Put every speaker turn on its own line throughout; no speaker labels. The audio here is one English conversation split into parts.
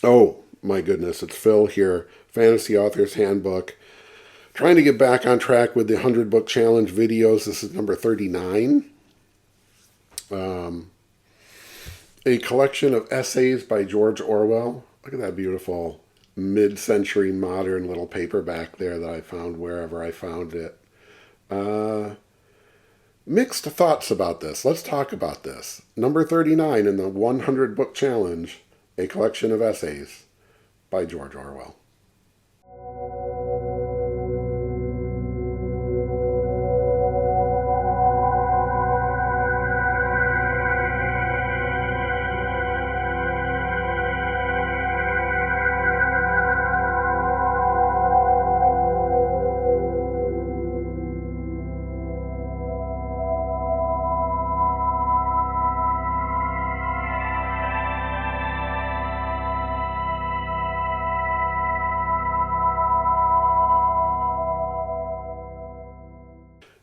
Oh, my goodness, it's Phil here, Fantasy Author's Handbook. Trying to get back on track with the 100 book challenge videos. This is number 39. A collection of essays by George Orwell. Look at that beautiful mid-century modern little paperback there that I found wherever I found it. Mixed thoughts about this. Let's talk about this. Number 39 in the 100 book challenge, a collection of essays by George Orwell.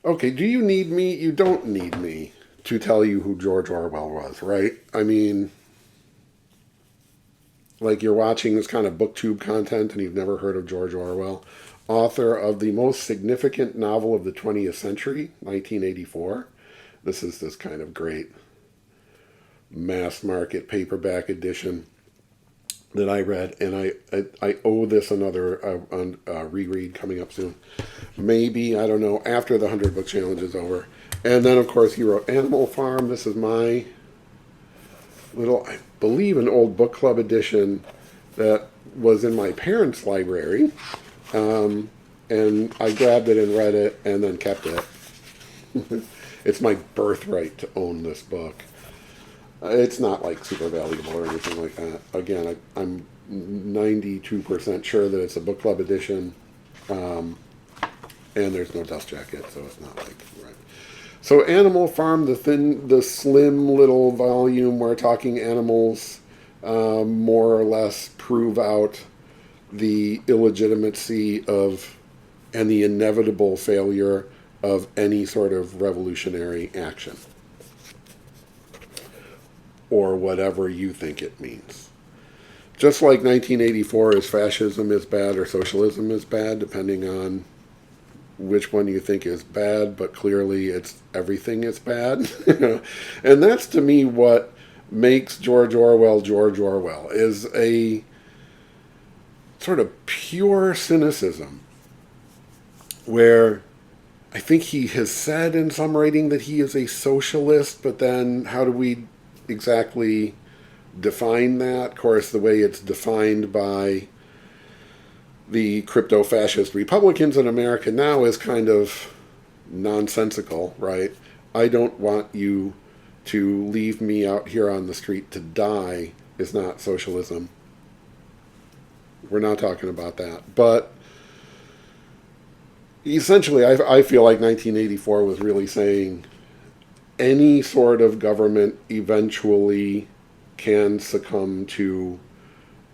Okay, do you need me? You don't need me to tell you who George Orwell was, right? I mean, like you're watching this kind of booktube content and you've never heard of George Orwell, author of the most significant novel of the 20th century, 1984. This is this kind of great mass market paperback edition that I read, and I owe this another reread coming up soon. Maybe, I don't know, after the 100 book challenge is over. And then, of course, he wrote Animal Farm. This is my little, I believe, an old book club edition that was in my parents' library. And I grabbed it and read it and then kept it. It's my birthright to own this book. It's not like super valuable or anything like that. Again, I'm 92% sure that it's a book club edition. And there's no dust jacket, so it's not like, right. So Animal Farm, the slim little volume where talking animals more or less prove out the illegitimacy of and the inevitable failure of any sort of revolutionary action, or whatever you think it means. Just like 1984 is fascism is bad or socialism is bad, depending on which one you think is bad, but clearly it's everything is bad. And that's to me what makes George Orwell George Orwell, is a sort of pure cynicism where I think he has said in some writing that he is a socialist, but then how do we exactly define that? Of course, the way it's defined by the crypto-fascist Republicans in America now is kind of nonsensical, right? I don't want you to leave me out here on the street to die is not socialism. We're not talking about that. But essentially, I feel like 1984 was really saying any sort of government eventually can succumb to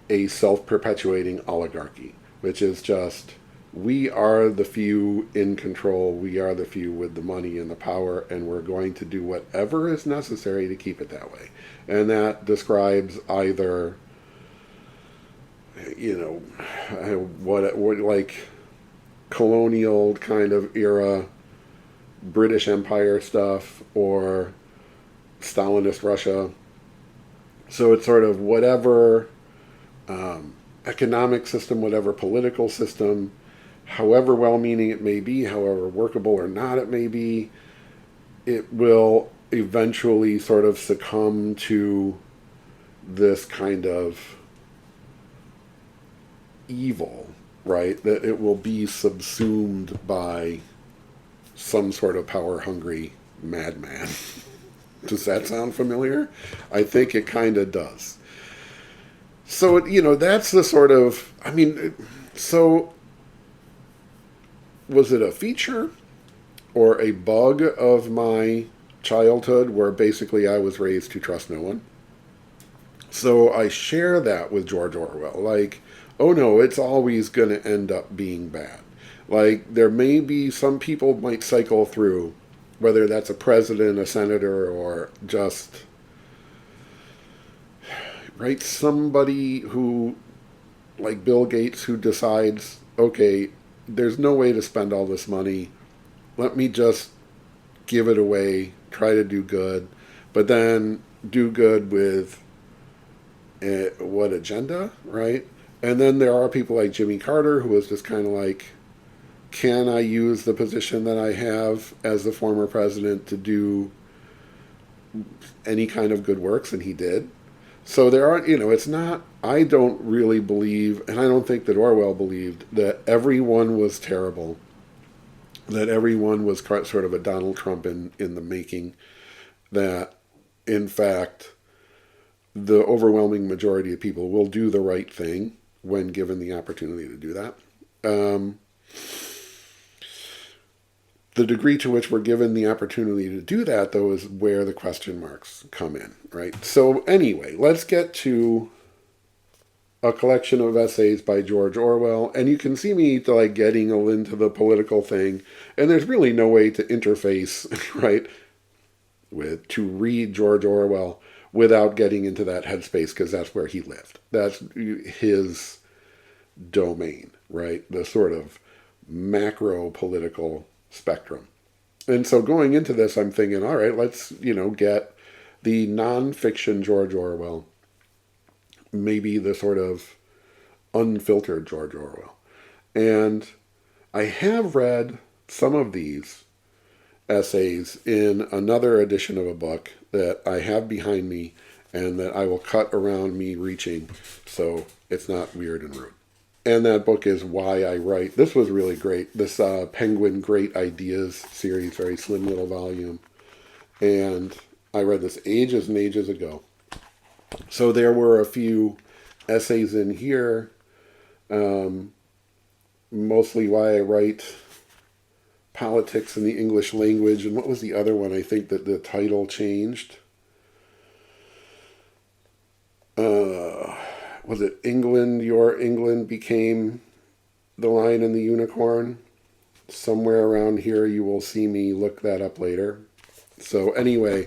a self-perpetuating oligarchy, which is just, we are the few in control, we are the few with the money and the power, and we're going to do whatever is necessary to keep it that way. And that describes either, what like colonial kind of era British Empire stuff or Stalinist Russia. So it's sort of whatever economic system, whatever political system, however well-meaning it may be, however workable or not it may be, it will eventually sort of succumb to this kind of evil, right? That it will be subsumed by some sort of power-hungry madman. Does that sound familiar? I think it kind of does. So, that's the sort of, so was it a feature or a bug of my childhood where basically I was raised to trust no one? So I share that with George Orwell. Like, oh no, it's always going to end up being bad. Like, there may be some people might cycle through, whether that's a president, a senator, or just right? Somebody who, like Bill Gates, who decides, okay, there's no way to spend all this money. Let me just give it away, try to do good, but then do good with what agenda, right? And then there are people like Jimmy Carter, who was just kind of like, can I use the position that I have as the former president to do any kind of good works? And he did. So there are, it's not, I don't really believe, and I don't think that Orwell believed, that everyone was terrible, that everyone was sort of a Donald Trump in the making, that in fact, the overwhelming majority of people will do the right thing when given the opportunity to do that. The degree to which we're given the opportunity to do that, though, is where the question marks come in, right? So anyway, let's get to a collection of essays by George Orwell, and you can see me like getting into the political thing, and there's really no way to interface, right, to read George Orwell without getting into that headspace, because that's where he lived. That's his domain, right? The sort of macro political spectrum. And so going into this, I'm thinking, all right, let's, get the nonfiction George Orwell, maybe the sort of unfiltered George Orwell. And I have read some of these essays in another edition of a book that I have behind me and that I will cut around me reaching so it's not weird and rude. And that book is Why I Write. This was really great. This Penguin Great Ideas series, very slim little volume. And I read this ages and ages ago. So there were a few essays in here, mostly Why I Write, Politics in the English Language, and what was the other one? I think that the title changed. Was it England, Your England Became the Lion and the Unicorn? Somewhere around here you will see me look that up later. So anyway,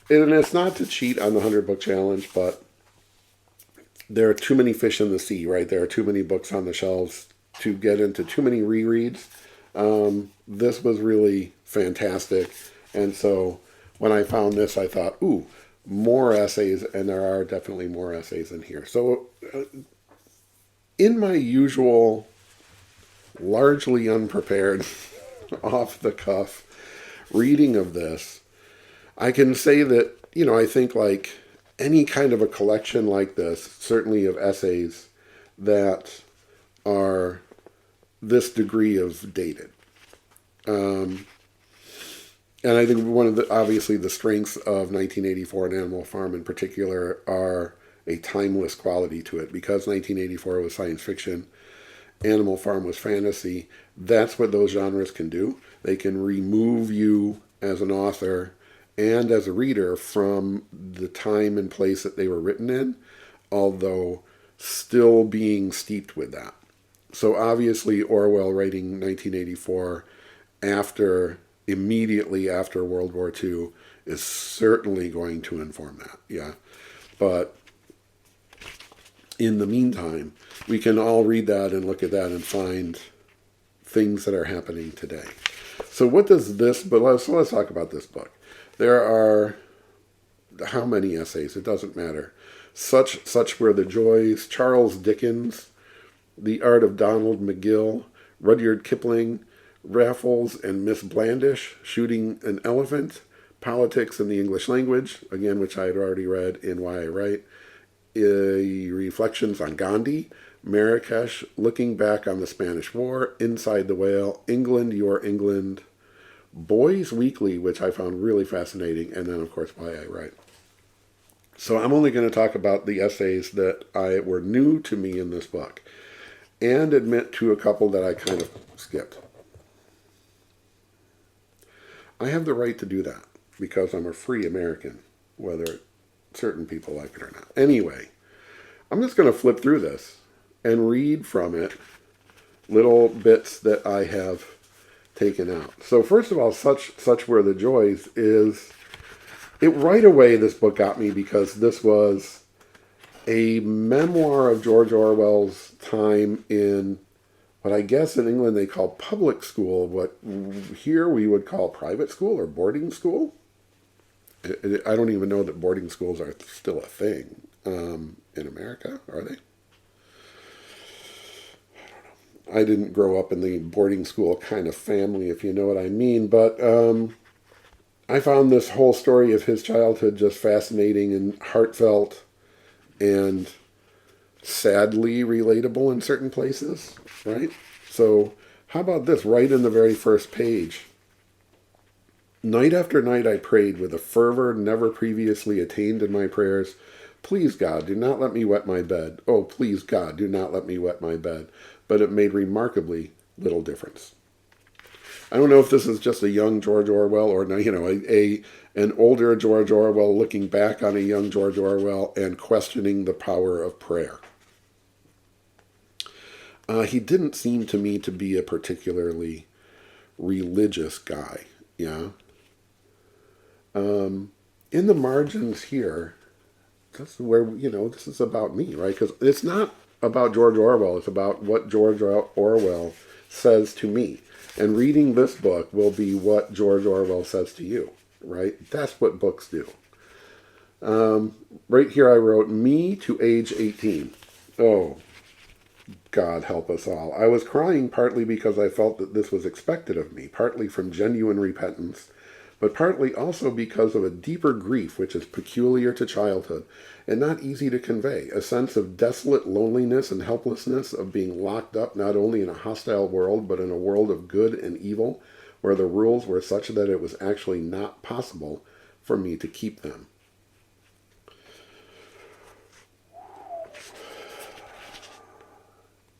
and it's not to cheat on the 100 book challenge, but there are too many fish in the sea, right? There are too many books on the shelves to get into too many rereads. This was really fantastic. And so when I found this, I thought, ooh, more essays, and there are definitely more essays in here. So in my usual, largely unprepared, off-the-cuff reading of this, I can say that, I think like any kind of a collection like this, certainly of essays that are this degree of dated. And I think one of the, obviously the strengths of 1984 and Animal Farm in particular are a timeless quality to it. Because 1984 was science fiction, Animal Farm was fantasy, that's what those genres can do. They can remove you as an author and as a reader from the time and place that they were written in, although still being steeped with that. So obviously Orwell writing 1984 immediately after World War II is certainly going to inform that, yeah. But in the meantime, we can all read that and look at that and find things that are happening today. So what does this, but let's talk about this book. There are, how many essays? It doesn't matter. Such Were the Joys, Charles Dickens, The Art of Donald McGill, Rudyard Kipling, Raffles and Miss Blandish, Shooting an Elephant, Politics in the English Language, again, which I had already read in Why I Write, Reflections on Gandhi, Marrakesh, Looking Back on the Spanish War, Inside the Whale, England, Your England, Boys Weekly, which I found really fascinating, and then, of course, Why I Write. So I'm only going to talk about the essays that were new to me in this book, and admit to a couple that I kind of skipped. I have the right to do that because I'm a free American, whether certain people like it or not. Anyway, I'm just going to flip through this and read from it little bits that I have taken out. So first of all, Such Were the Joys is, it right away this book got me because this was a memoir of George Orwell's time in what I guess in England they call public school, what here we would call private school or boarding school. I don't even know that boarding schools are still a thing in America, are they? I didn't grow up in the boarding school kind of family, if you know what I mean, but I found this whole story of his childhood just fascinating and heartfelt and sadly relatable in certain places, right? So how about this right in the very first page? Night after night I prayed with a fervor never previously attained in my prayers. Please, God, do not let me wet my bed. Oh, please, God, do not let me wet my bed. But it made remarkably little difference. I don't know if this is just a young George Orwell or an older George Orwell looking back on a young George Orwell and questioning the power of prayer. He didn't seem to me to be a particularly religious guy. Yeah. In the margins here, this is where, this is about me, right? Because it's not about George Orwell. It's about what George Orwell says to me. And reading this book will be what George Orwell says to you, right? That's what books do. Right here I wrote, me to age 18. Oh, God help us all. I was crying partly because I felt that this was expected of me, partly from genuine repentance, but partly also because of a deeper grief which is peculiar to childhood and not easy to convey, a sense of desolate loneliness and helplessness of being locked up not only in a hostile world, but in a world of good and evil, where the rules were such that it was actually not possible for me to keep them.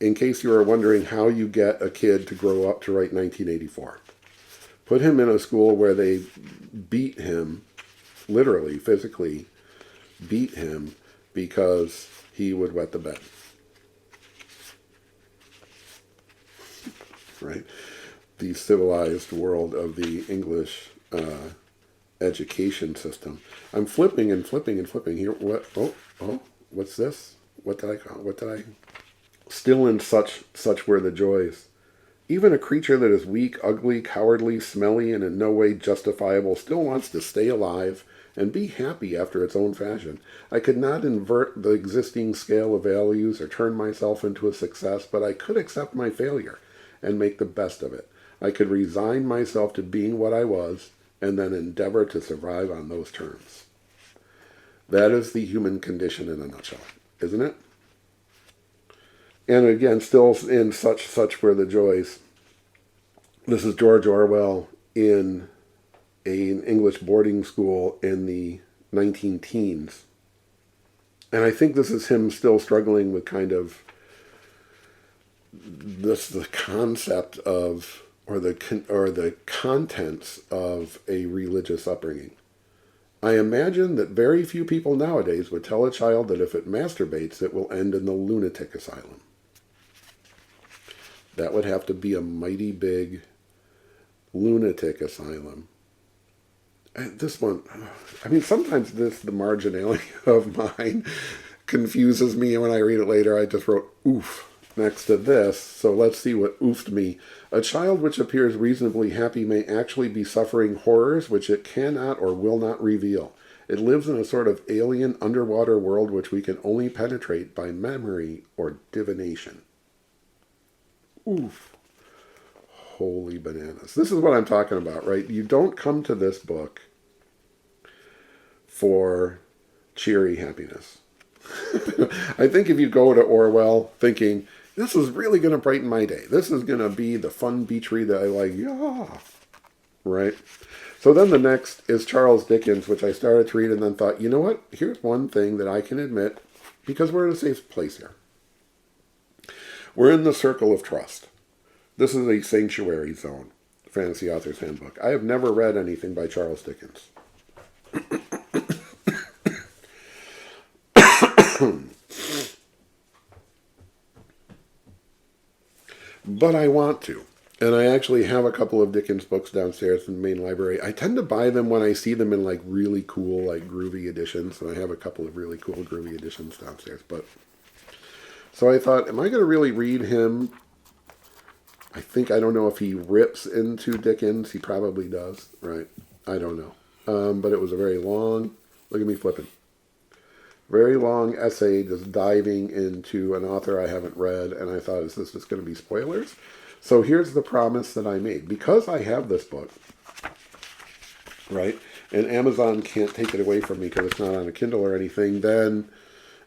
In case you are wondering how you get a kid to grow up to write 1984. Put him in a school where they beat him, literally, physically, beat him because he would wet the bed. Right? The civilized world of the English education system. I'm flipping and flipping and flipping here. What? Oh, what's this? What did I call? What did I? Still in such were the joys. Even a creature that is weak, ugly, cowardly, smelly, and in no way justifiable still wants to stay alive and be happy after its own fashion. I could not invert the existing scale of values or turn myself into a success, but I could accept my failure and make the best of it. I could resign myself to being what I was and then endeavor to survive on those terms. That is the human condition in a nutshell, isn't it? And again, still in such were the joys. This is George Orwell in an English boarding school in the 19-teens. And I think this is him still struggling with kind of the concept of, or the contents of a religious upbringing. I imagine that very few people nowadays would tell a child that if it masturbates, it will end in the lunatic asylum. That would have to be a mighty big lunatic asylum. And this one, I mean, sometimes the marginality of mine confuses me, and when I read it later, I just wrote oof next to this. So let's see what oofed me. A child which appears reasonably happy may actually be suffering horrors which it cannot or will not reveal. It lives in a sort of alien underwater world which we can only penetrate by memory or divination. Oof. Holy bananas. This is what I'm talking about, right? You don't come to this book for cheery happiness. I think if you go to Orwell thinking, this is really going to brighten my day, this is going to be the fun beach read that I like, yeah, right? So then the next is Charles Dickens, which I started to read and then thought, you know what? Here's one thing that I can admit, because we're in a safe place here. We're in the circle of trust. This is a sanctuary zone, Fantasy Author's Handbook. I have never read anything by Charles Dickens. But I want to. And I actually have a couple of Dickens books downstairs in the main library. I tend to buy them when I see them in like really cool, like groovy editions. And I have a couple of really cool groovy editions downstairs. But so I thought, am I going to really read him? I don't know if he rips into Dickens. He probably does, right? I don't know. But it was a very long, look at me flipping, very long essay just diving into an author I haven't read. And I thought, is this just going to be spoilers? So here's the promise that I made. Because I have this book, right, and Amazon can't take it away from me because it's not on a Kindle or anything, then,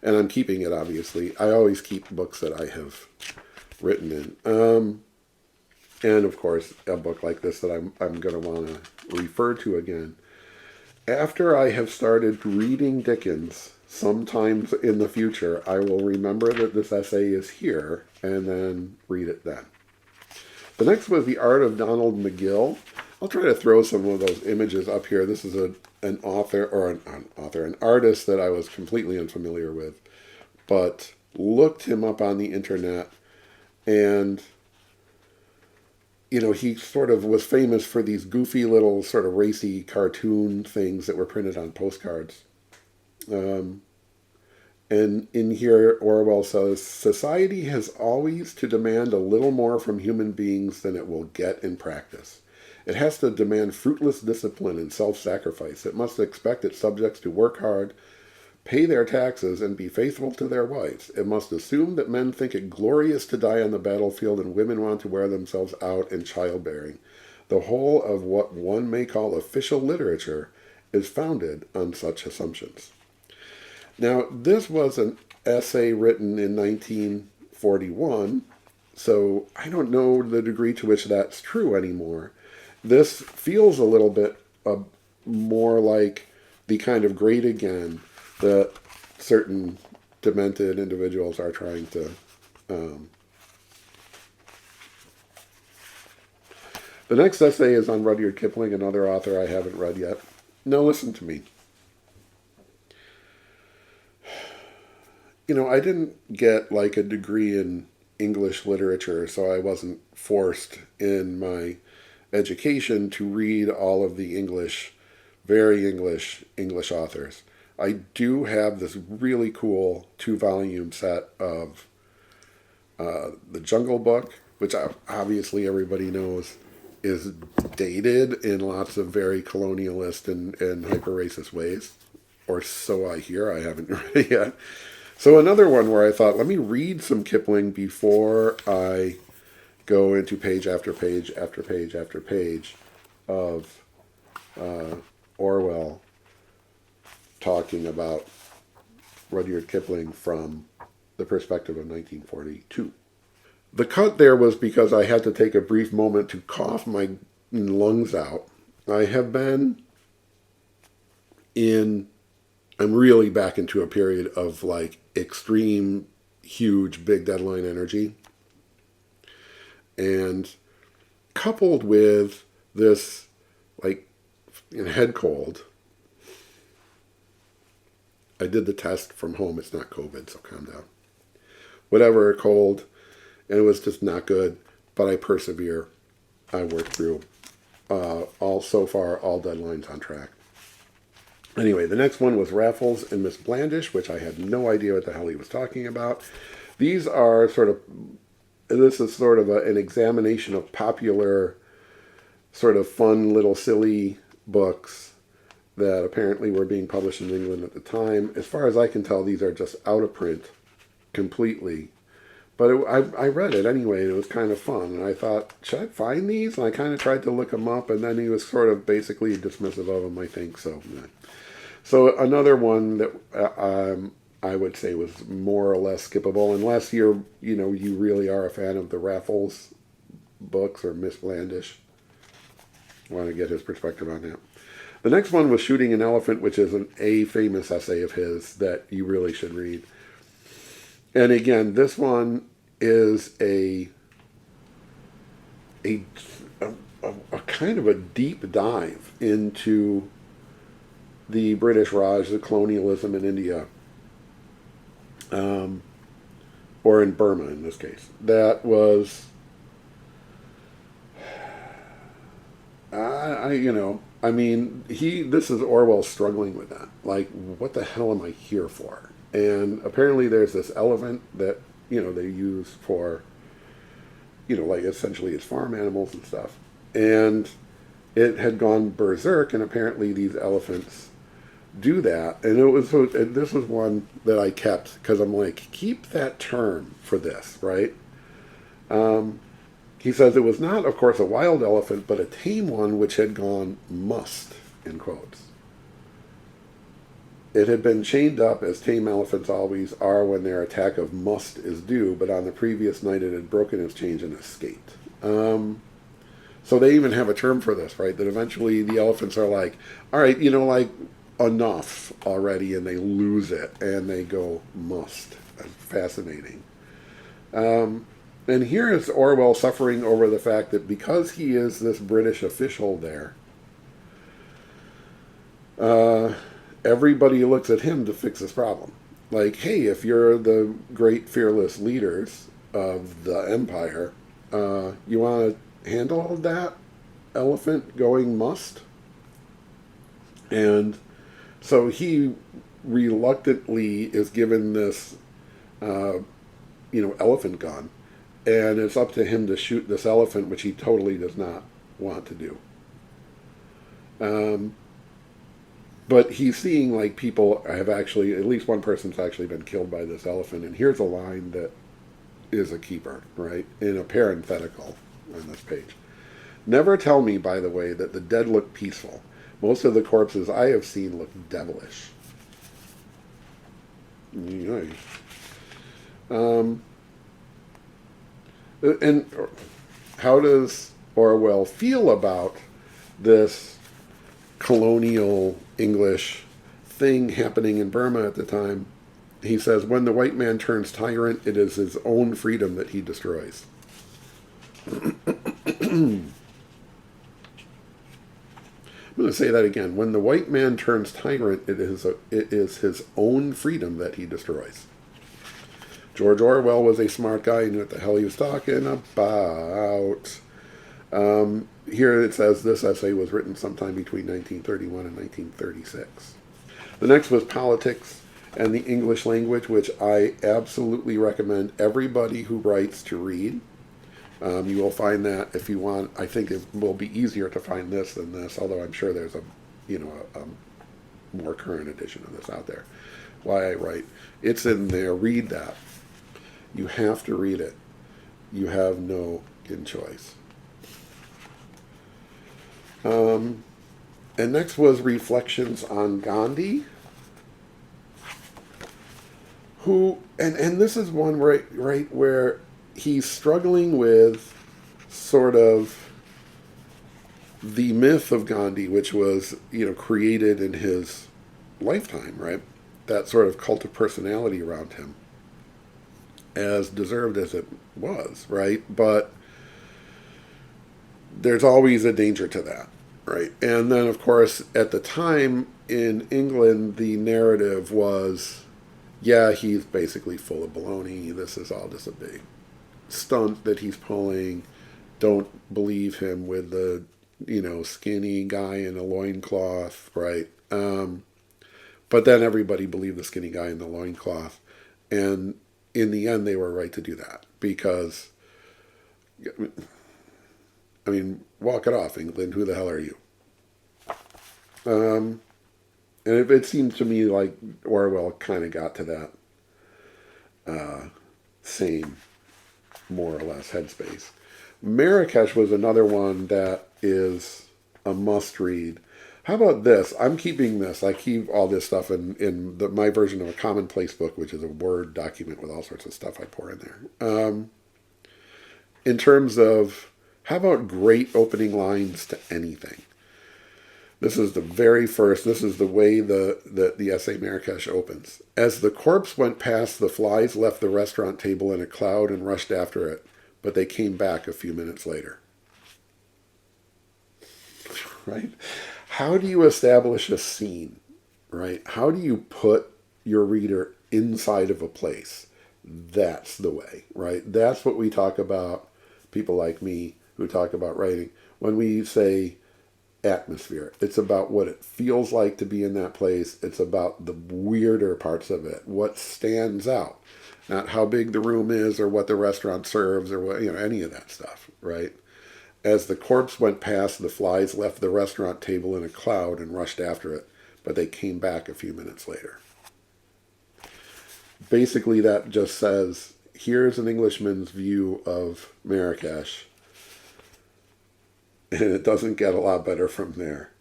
and I'm keeping it, obviously. I always keep books that I have written in. And, of course, a book like this that I'm going to want to refer to again. After I have started reading Dickens, sometimes in the future, I will remember that this essay is here and then read it then. The next was The Art of Donald McGill. I'll try to throw some of those images up here. This is an artist that I was completely unfamiliar with, but looked him up on the internet, and he sort of was famous for these goofy little sort of racy cartoon things that were printed on postcards. And in here, Orwell says, society has always to demand a little more from human beings than it will get in practice. It has to demand fruitless discipline and self-sacrifice. It must expect its subjects to work hard, pay their taxes, and be faithful to their wives. It must assume that men think it glorious to die on the battlefield and women want to wear themselves out in childbearing. The whole of what one may call official literature is founded on such assumptions. Now, this was an essay written in 1941, so I don't know the degree to which that's true anymore. This feels a little bit more like the kind of great again that certain demented individuals are trying to The next essay is on Rudyard Kipling, another author I haven't read yet. Now listen to me. I didn't get like a degree in English literature, so I wasn't forced in my education to read all of the very English authors. I do have this really cool 2-volume set of The Jungle Book, which obviously everybody knows is dated in lots of very colonialist and hyper-racist ways. Or so I hear. I haven't read it yet. So another one where I thought, let me read some Kipling before I go into page after page after page after page of Orwell talking about Rudyard Kipling from the perspective of 1942. The cut there was because I had to take a brief moment to cough my lungs out. I'm really back into a period of like extreme, huge, big deadline energy. And coupled with this like head cold, I did the test from home. It's not COVID, so calm down. Whatever, cold, and it was just not good, but I persevere. I work through all deadlines on track. Anyway, the next one was Raffles and Miss Blandish, which I had no idea what the hell he was talking about. This is sort of an examination of popular, sort of fun little silly books that apparently were being published in England at the time. As far as I can tell, these are just out of print completely. But I read it anyway, and it was kind of fun. And I thought, should I find these? And I kind of tried to look them up, and then he was sort of basically dismissive of them, I think. So another one that I would say was more or less skippable, unless you really are a fan of the Raffles books or Miss Blandish. I want to get his perspective on that. The next one was Shooting an Elephant, which is a famous essay of his that you really should read. And again, this one is a kind of a deep dive into the British Raj, the colonialism in India, or in Burma in this case. That was this is Orwell struggling with that. Like, what the hell am I here for? And apparently there's this elephant that, they use for, like essentially as farm animals and stuff. And it had gone berserk, and apparently these elephants do that. And this was one that I kept because I'm like, keep that term for this, right? He says it was not, of course, a wild elephant, but a tame one which had gone must, in quotes. It had been chained up, as tame elephants always are when their attack of must is due, but on the previous night it had broken its chains and escaped. So they even have a term for this, right? That eventually the elephants are like, all right, like enough already, and they lose it, and they go must. Fascinating. And here is Orwell suffering over the fact that because he is this British official there, everybody looks at him to fix this problem. Like, hey, if you're the great fearless leaders of the empire, you want to handle that elephant going must? And so he reluctantly is given this, elephant gun. And it's up to him to shoot this elephant, which he totally does not want to do. But he's seeing like people have actually, at least one person's actually been killed by this elephant. And here's a line that is a keeper, right? In a parenthetical on this page. Never tell me, by the way, that the dead look peaceful. Most of the corpses I have seen look devilish. Nice. And how does Orwell feel about this colonial English thing happening in Burma at the time? He says, when the white man turns tyrant, it is his own freedom that he destroys. I'm going to say that again. When the white man turns tyrant, it is his own freedom that he destroys. George Orwell was a smart guy. He knew what the hell he was talking about. Here it says this essay was written sometime between 1931 and 1936. The next was Politics and the English Language, which I absolutely recommend everybody who writes to read. You will find that if you want. I think it will be easier to find this than this, although I'm sure there's a more current edition of this out there. Why I write. It's in there. Read that. You have to read it. You have no choice. And next was Reflections on Gandhi, who, and this is one right where he's struggling with sort of the myth of Gandhi, which was, created in his lifetime, right? That sort of cult of personality around him, as deserved as it was, right? But there's always a danger to that, right? And then, of course, at the time in England, the narrative was, yeah, he's basically full of baloney. This is all just a big stunt that he's pulling. Don't believe him with the, skinny guy in a loincloth, right? But then everybody believed the skinny guy in the loincloth. And in the end, they were right to do that because, walk it off, England. Who the hell are you? And it seems to me like Orwell kind of got to that same, more or less, headspace. Marrakesh was another one that is a must-read. How about this? I'm keeping this. I keep all this stuff in my version of a commonplace book, which is a Word document with all sorts of stuff I pour in there. In terms of, how about great opening lines to anything? This is the very first. This is the way the essay Marrakesh opens. As the corpse went past, the flies left the restaurant table in a cloud and rushed after it, but they came back a few minutes later. Right? How do you establish a scene, right? How do you put your reader inside of a place? That's the way, right? That's what we talk about, people like me who talk about writing. When we say, atmosphere. It's about what it feels like to be in that place. It's about the weirder parts of it, what stands out, not how big the room is or what the restaurant serves or what, any of that stuff, right? As the corpse went past, the flies left the restaurant table in a cloud and rushed after it, but they came back a few minutes later. Basically, that just says, here's an Englishman's view of Marrakesh, and it doesn't get a lot better from there.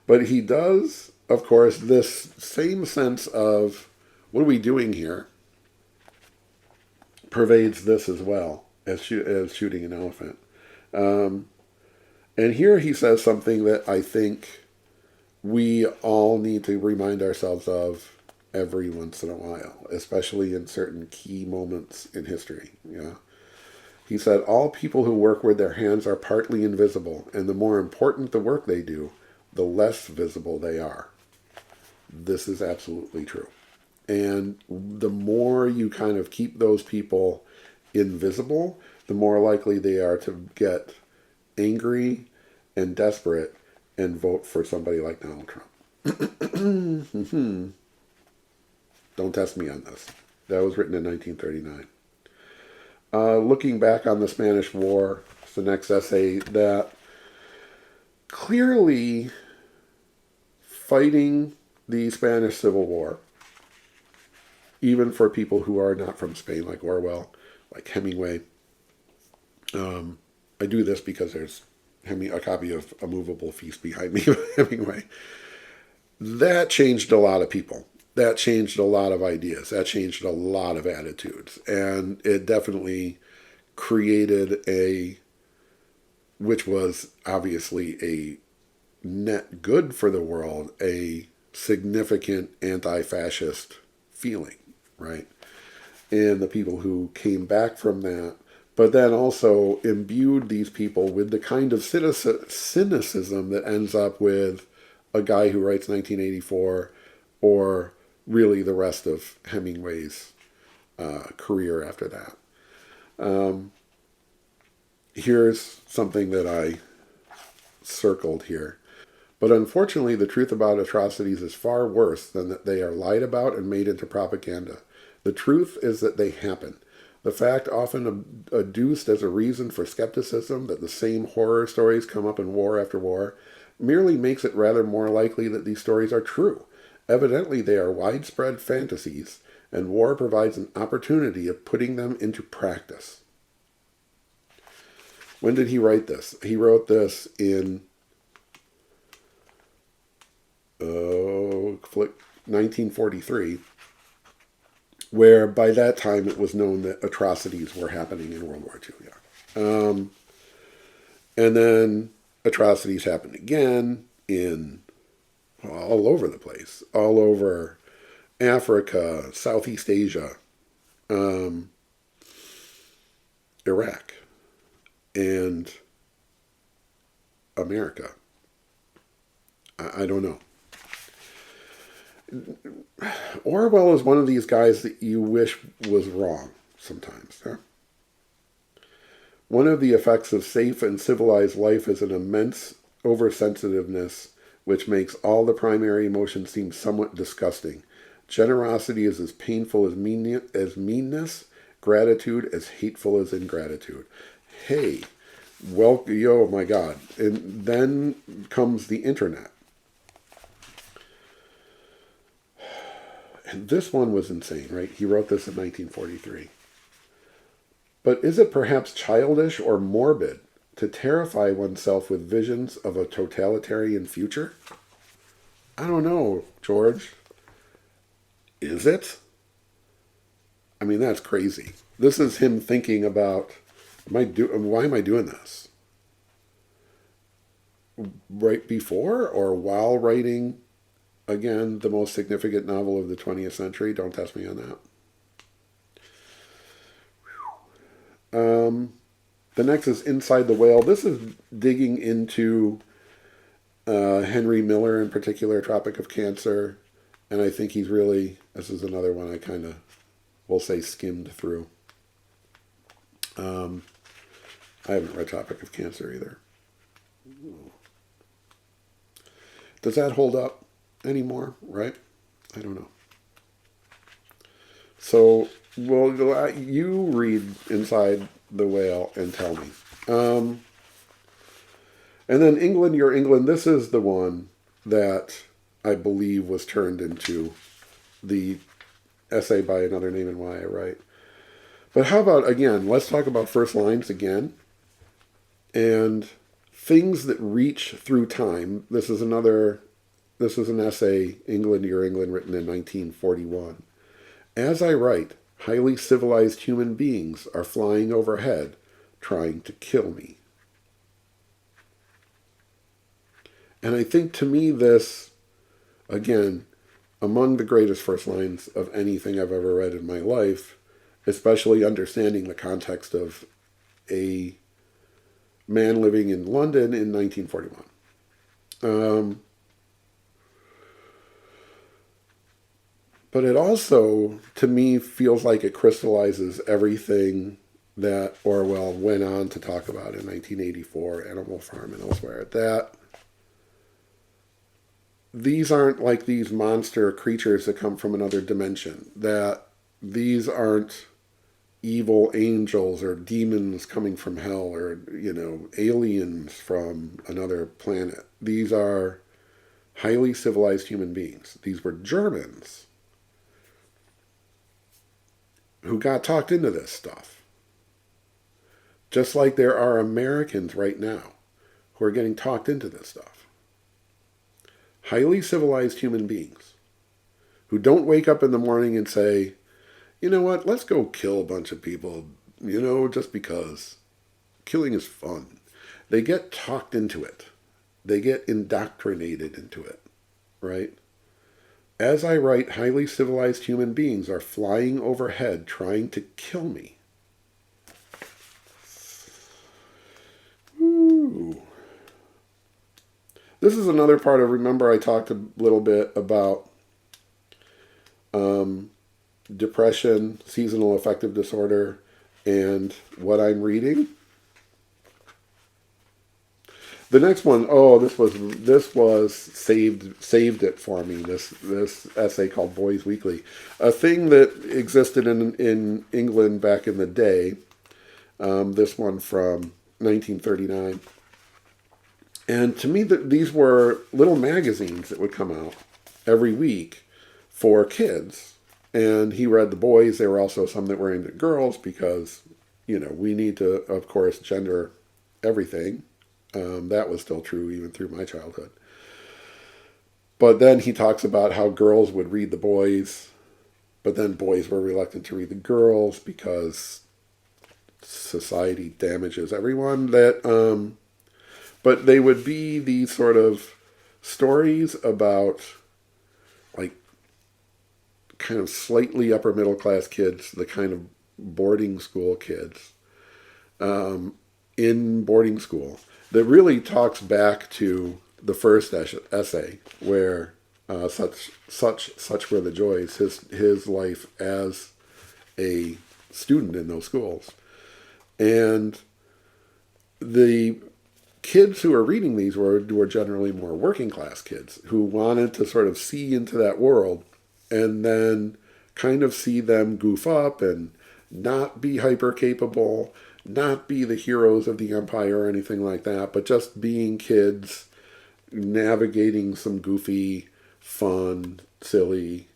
But he does, of course, this same sense of, what are we doing here, pervades this as well, as shooting an elephant. And here he says something that I think we all need to remind ourselves of every once in a while, especially in certain key moments in history. He said, all people who work with their hands are partly invisible, and the more important the work they do, the less visible they are. This is absolutely true. And the more you kind of keep those people invisible, the more likely they are to get angry and desperate and vote for somebody like Donald Trump. Don't test me on this. That was written in 1939. Looking back on the Spanish War, it's the next essay, that clearly fighting the Spanish Civil War, even for people who are not from Spain, like Orwell, like Hemingway. I do this because there's a copy of A Movable Feast behind me, Hemingway. That changed a lot of people. That changed a lot of ideas. That changed a lot of attitudes. And it definitely created which was obviously a net good for the world, a significant anti-fascist feeling, right? And the people who came back from that, but then also imbued these people with the kind of cynicism that ends up with a guy who writes 1984, or really the rest of Hemingway's career after that. Here's something that I circled here. But unfortunately, the truth about atrocities is far worse than that they are lied about and made into propaganda. The truth is that they happen. The fact often adduced as a reason for skepticism that the same horror stories come up in war after war merely makes it rather more likely that these stories are true. Evidently, they are widespread fantasies, and war provides an opportunity of putting them into practice. When did he write this? He wrote this in 1943, where by that time it was known that atrocities were happening in World War II. And then atrocities happened again all over the place, all over Africa, Southeast Asia, Iraq, and America. I don't know. Orwell is one of these guys that you wish was wrong sometimes. Huh? One of the effects of safe and civilized life is an immense oversensitiveness which makes all the primary emotions seem somewhat disgusting. Generosity is as painful as meanness, gratitude as hateful as ingratitude. Hey, well, yo, my God. And then comes the internet. And this one was insane, right? He wrote this in 1943. But is it perhaps childish or morbid to terrify oneself with visions of a totalitarian future? I don't know, George. Is it? I mean, that's crazy. This is him thinking about, why am I doing this? Right before or while writing, again, the most significant novel of the 20th century? Don't test me on that. The next is Inside the Whale. This is digging into Henry Miller, in particular, Tropic of Cancer. And I think this is another one I kind of, we'll say, skimmed through. I haven't read Tropic of Cancer either. Does that hold up anymore, right? I don't know. So, well, you read Inside the Whale and tell me. And then England, Your England, this is the one that I believe was turned into the essay by Another Name and Why I Write. But how about, again, let's talk about first lines again. And things that reach through time. This is an essay, England, Your England, written in 1941. As I write, highly civilized human beings are flying overhead, trying to kill me. And I think to me this, again, among the greatest first lines of anything I've ever read in my life, especially understanding the context of a man living in London in 1941. But it also, to me, feels like it crystallizes everything that Orwell went on to talk about in 1984, Animal Farm and elsewhere. That these aren't like these monster creatures that come from another dimension. That these aren't evil angels or demons coming from hell or, aliens from another planet. These are highly civilized human beings. These were Germans who got talked into this stuff. Just like there are Americans right now who are getting talked into this stuff. Highly civilized human beings who don't wake up in the morning and say, you know what, let's go kill a bunch of people, just because. Killing is fun. They get talked into it. They get indoctrinated into it, right? As I write, highly civilized human beings are flying overhead trying to kill me. Ooh. This is another part of, remember I talked a little bit about depression, seasonal affective disorder, and what I'm reading. The next one, this was saved it for me. This essay called Boys Weekly, a thing that existed in England back in the day. This one from 1939, and to me, these were little magazines that would come out every week for kids. And he read the boys. There were also some that were aimed at girls because, we need to, of course, gender everything. That was still true even through my childhood. But then he talks about how girls would read the boys, but then boys were reluctant to read the girls because society damages everyone. But they would be these sort of stories about, like, kind of slightly upper middle class kids, the kind of boarding school kids in boarding school, that really talks back to the first essay where such were the joys, his life as a student in those schools. And the kids who are reading these were generally more working class kids who wanted to sort of see into that world and then kind of see them goof up and not be hyper capable, not be the heroes of the empire or anything like that, but just being kids navigating some goofy, fun, silly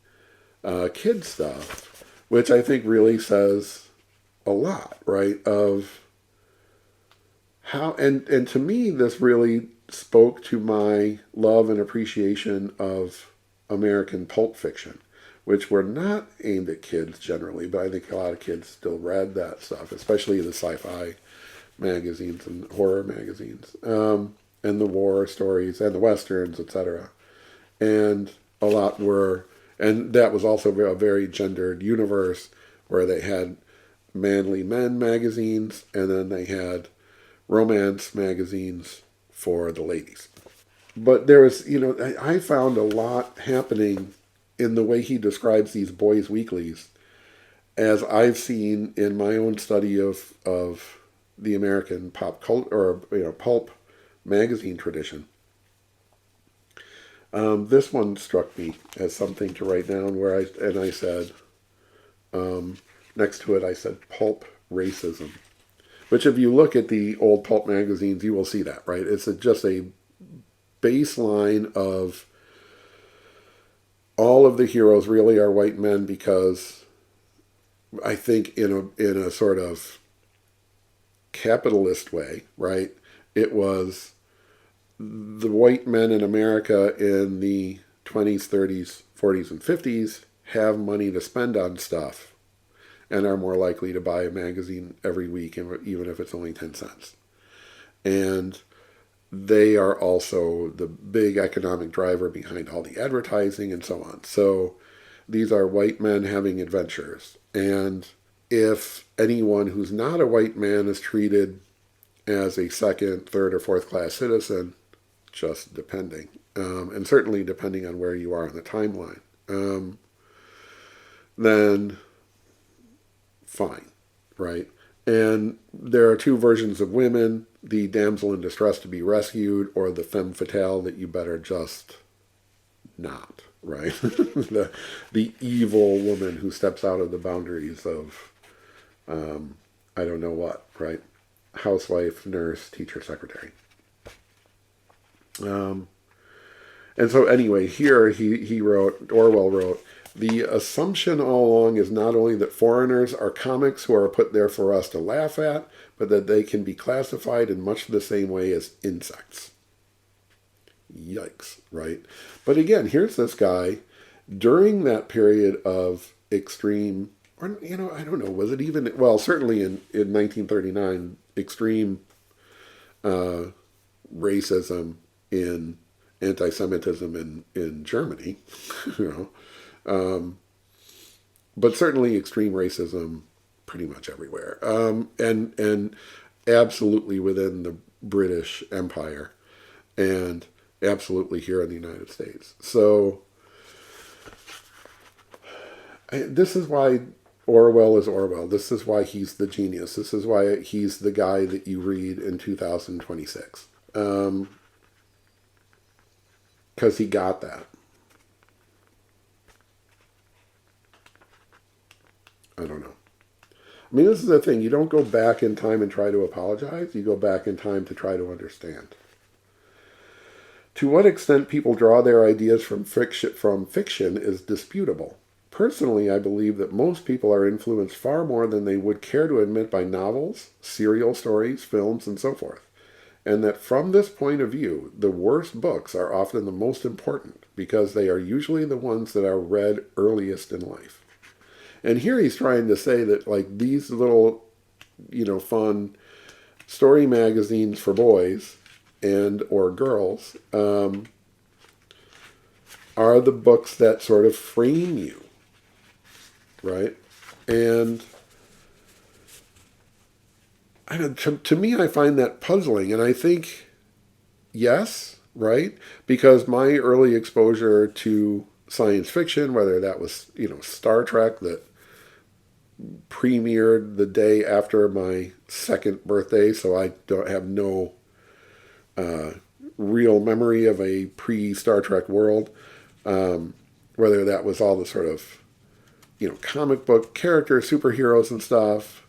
kid stuff, which I think really says a lot, right? Of how, and to me, this really spoke to my love and appreciation of American pulp fiction, which were not aimed at kids generally, but I think a lot of kids still read that stuff, especially the sci-fi magazines and horror magazines, and the war stories and the westerns, etc. And a lot were, and that was also a very gendered universe where they had manly men magazines and then they had romance magazines for the ladies. But there was, I found a lot happening in the way he describes these boys' weeklies, as I've seen in my own study of the American pop culture or pulp magazine tradition. This one struck me as something to write down. I said, next to it, I said pulp racism. Which, if you look at the old pulp magazines, you will see that, right? It's just a baseline of all of the heroes really are white men because I think in a sort of capitalist way, right? It was the white men in America in the 20s, 30s, 40s, and 50s have money to spend on stuff and are more likely to buy a magazine every week, even if it's only 10 cents. And they are also the big economic driver behind all the advertising and so on. So these are white men having adventures. And if anyone who's not a white man is treated as a second, third, or fourth class citizen, just depending, and certainly depending on where you are in the timeline, then fine, right? And there are two versions of women: the damsel in distress to be rescued, or the femme fatale that you better just not, right? the evil woman who steps out of the boundaries of, I don't know what, right? Housewife, nurse, teacher, secretary. And so anyway, here Orwell wrote, the assumption all along is not only that foreigners are comics who are put there for us to laugh at, but that they can be classified in much the same way as insects. Yikes, right? But again, here's this guy during that period of extreme, or, I don't know, was it even, well, certainly in 1939, extreme racism in anti-Semitism in Germany, but certainly extreme racism pretty much everywhere, and absolutely within the British Empire, and absolutely here in the United States. So this is why Orwell is Orwell. This is why he's the genius. This is why he's the guy that you read in 2026. Because he got that. I don't know. I mean, this is the thing. You don't go back in time and try to apologize. You go back in time to try to understand. To what extent people draw their ideas from fiction is disputable. Personally, I believe that most people are influenced far more than they would care to admit by novels, serial stories, films, and so forth. And that from this point of view, the worst books are often the most important because they are usually the ones that are read earliest in life. And here he's trying to say that, like, these little, fun story magazines for boys and or girls are the books that sort of frame you, right? And to me, I find that puzzling. And I think, yes, right? Because my early exposure to science fiction, whether that was, Star Trek that premiered the day after my second birthday, so I don't have no real memory of a pre-Star Trek world, whether that was all the sort of, comic book characters, superheroes and stuff.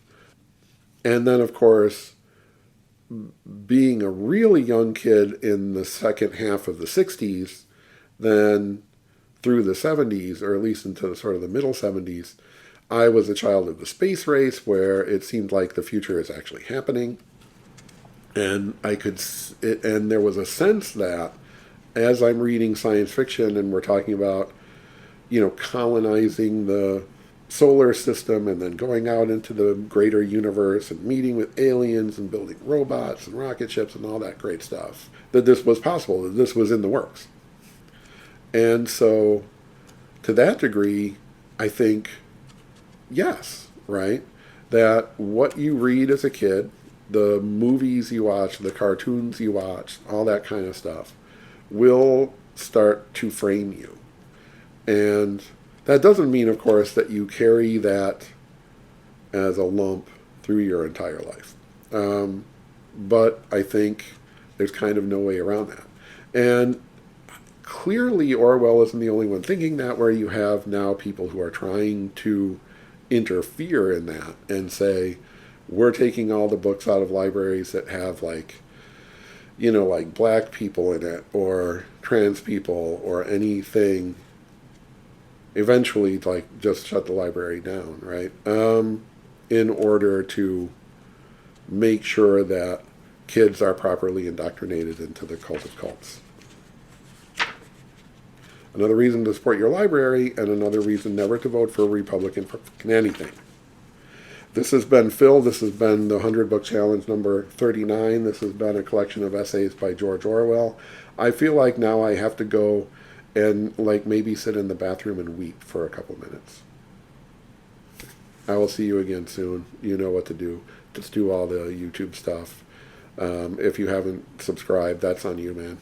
And then, of course, being a really young kid in the second half of the 60s, then through the 70s, or at least into the sort of the middle 70s, I was a child of the space race where it seemed like the future is actually happening. And and there was a sense that as I'm reading science fiction and we're talking about, colonizing the solar system and then going out into the greater universe and meeting with aliens and building robots and rocket ships and all that great stuff, that this was possible, that this was in the works. And so to that degree, I think, yes, right? That what you read as a kid, the movies you watch, the cartoons you watch, all that kind of stuff, will start to frame you. And that doesn't mean, of course, that you carry that as a lump through your entire life. But I think there's kind of no way around that. And clearly Orwell isn't the only one thinking that, where you have now people who are trying to interfere in that and say, we're taking all the books out of libraries that have like, like black people in it or trans people or anything. Eventually, like, just shut the library down, right? In order to make sure that kids are properly indoctrinated into the cult of cults. Another reason to support your library, and another reason never to vote for a Republican for anything. This has been Phil. This has been the 100 Book Challenge number 39. This has been a collection of essays by George Orwell. I feel like now I have to go and like maybe sit in the bathroom and weep for a couple minutes. I will see you again soon. You know what to do. Just do all the YouTube stuff. If you haven't subscribed, that's on you, man.